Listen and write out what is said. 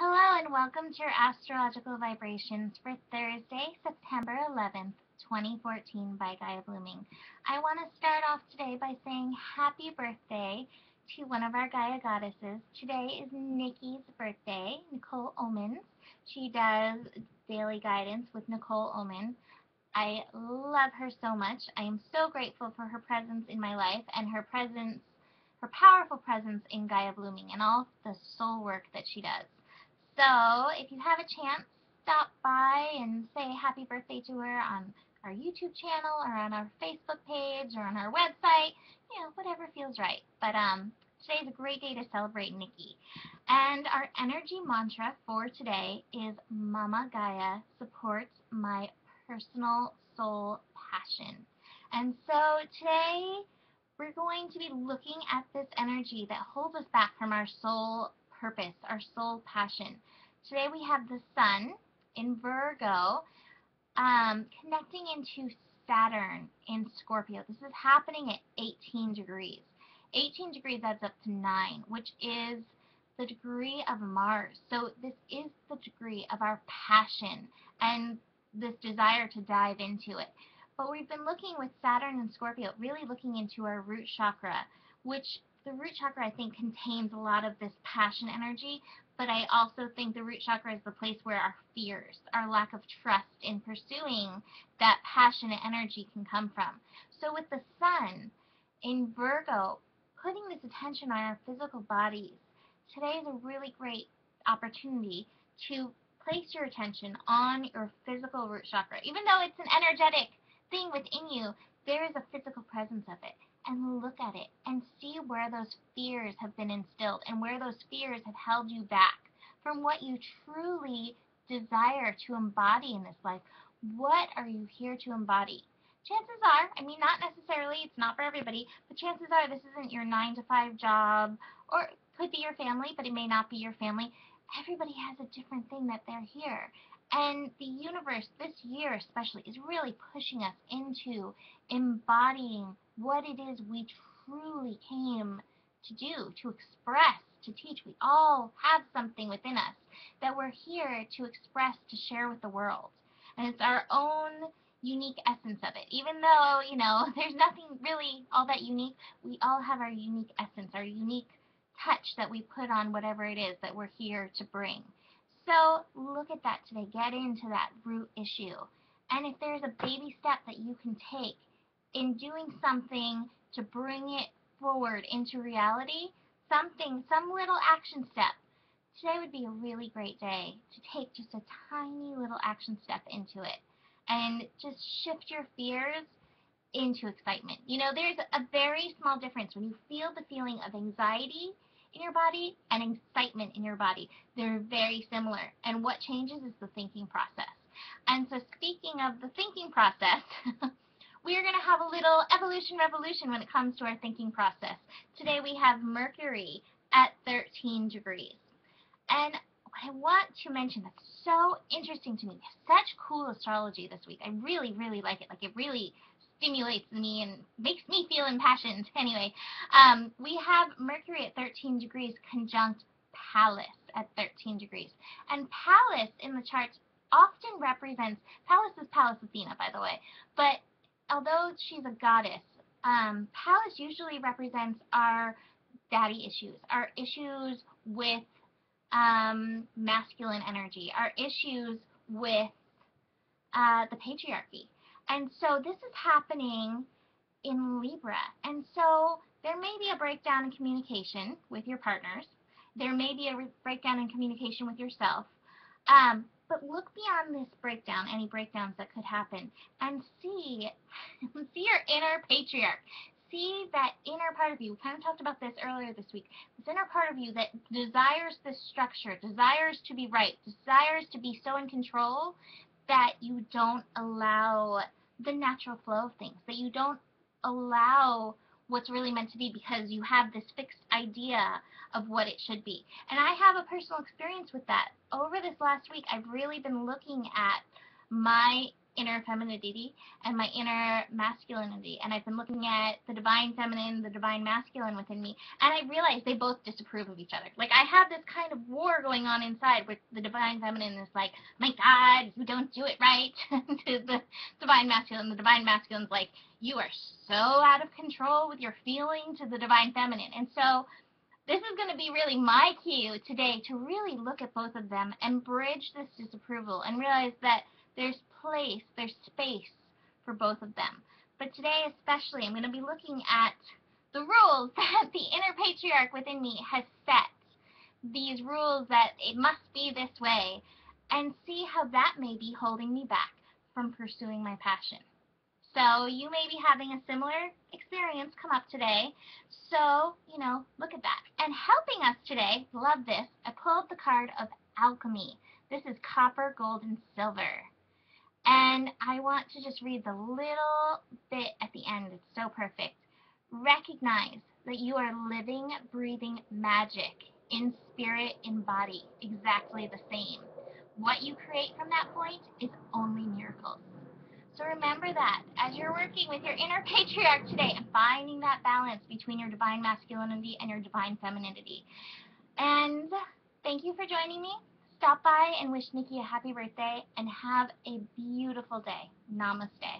Hello and welcome to your astrological vibrations for Thursday, September 11th, 2014 by Gaia Blooming. I want to start off today by saying happy birthday to one of our Gaia goddesses. Today is Nikki's birthday, Nicole Omens. She does daily guidance with Nicole Omens. I love her so much. I am so grateful for her presence in my life and her powerful presence in Gaia Blooming and all the soul work that she does. So if you have a chance, stop by and say happy birthday to her on our YouTube channel or on our Facebook page or on our website, whatever feels right. But today's a great day to celebrate Nikki. And our energy mantra for today is Mama Gaia supports my personal soul passion. And so today we're going to be looking at this energy that holds us back from our soul purpose, our soul passion. Today we have the Sun in Virgo connecting into Saturn in Scorpio. This is happening at 18 degrees. 18 degrees adds up to 9, which is the degree of Mars. So this is the degree of our passion and this desire to dive into it. But we've been looking with Saturn and Scorpio, really looking into our root chakra, which the root chakra, I think, contains a lot of this passion energy, but I also think the root chakra is the place where our fears, our lack of trust in pursuing that passionate energy can come from. So with the Sun in Virgo, putting this attention on our physical bodies, today is a really great opportunity to place your attention on your physical root chakra. Even though it's an energetic thing within you, there is a physical presence of it. And look at it and see where those fears have been instilled and where those fears have held you back from what you truly desire to embody in this life. What are you here to embody? Chances are, not necessarily, it's not for everybody, but chances are this isn't your 9-to-5 job, or it could be your family, but it may not be your family. Everybody has a different thing that they're here. And the universe, this year especially, is really pushing us into embodying what it is we truly came to do, to express, to teach. We all have something within us that we're here to express, to share with the world. And it's our own unique essence of it. Even though, there's nothing really all that unique, we all have our unique essence, our unique touch that we put on whatever it is that we're here to bring. So look at that today. Get into that root issue. And if there's a baby step that you can take in doing something to bring it forward into reality, some little action step, today would be a really great day to take just a tiny little action step into it and just shift your fears into excitement. There's a very small difference when you feel the feeling of anxiety in your body and excitement in your body. They're very similar. And what changes is the thinking process. And so speaking of the thinking process, we're going to have a little evolution revolution when it comes to our thinking process. Today we have Mercury at 13 degrees. And what I want to mention that's so interesting to me, we have such cool astrology this week. I really, really like it. It really stimulates me and makes me feel impassioned. Anyway, we have Mercury at 13 degrees conjunct Pallas at 13 degrees. And Pallas in the charts often represents, Pallas is Pallas Athena, by the way, but although she's a goddess, Pallas usually represents our daddy issues, our issues with masculine energy, our issues with the patriarchy. And so this is happening in Libra. And so there may be a breakdown in communication with your partners. There may be a breakdown in communication with yourself. But look beyond this breakdown, any breakdowns that could happen, and see your inner patriarch. See that inner part of you. We kind of talked about this earlier this week. This inner part of you that desires this structure, desires to be right, desires to be so in control that you don't allow the natural flow of things, that you don't allow what's really meant to be because you have this fixed idea of what it should be. And I have a personal experience with that. Over this last week, I've really been looking at my inner femininity and my inner masculinity, and I've been looking at the divine feminine, the divine masculine within me, and I realized they both disapprove of each other. Like, I have this kind of war going on inside where the divine feminine is like, my God, you don't do it right, to the divine masculine. The divine masculine's like, you are so out of control with your feeling, to the divine feminine. And so this is going to be really my cue today to really look at both of them and bridge this disapproval and realize that there's space for both of them. But today especially, I'm going to be looking at the rules that the inner patriarch within me has set. These rules that it must be this way, and see how that may be holding me back from pursuing my passion. So you may be having a similar experience come up today. So, look at that. And helping us today, love this, I pulled the card of alchemy. This is copper, gold, and silver. And I want to just read the little bit at the end. It's so perfect. Recognize that you are living, breathing magic in spirit, in body, exactly the same. What you create from that point is only miracles. So remember that as you're working with your inner patriarch today and finding that balance between your divine masculinity and your divine femininity. And thank you for joining me. Stop by and wish Nikki a happy birthday and have a beautiful day. Namaste.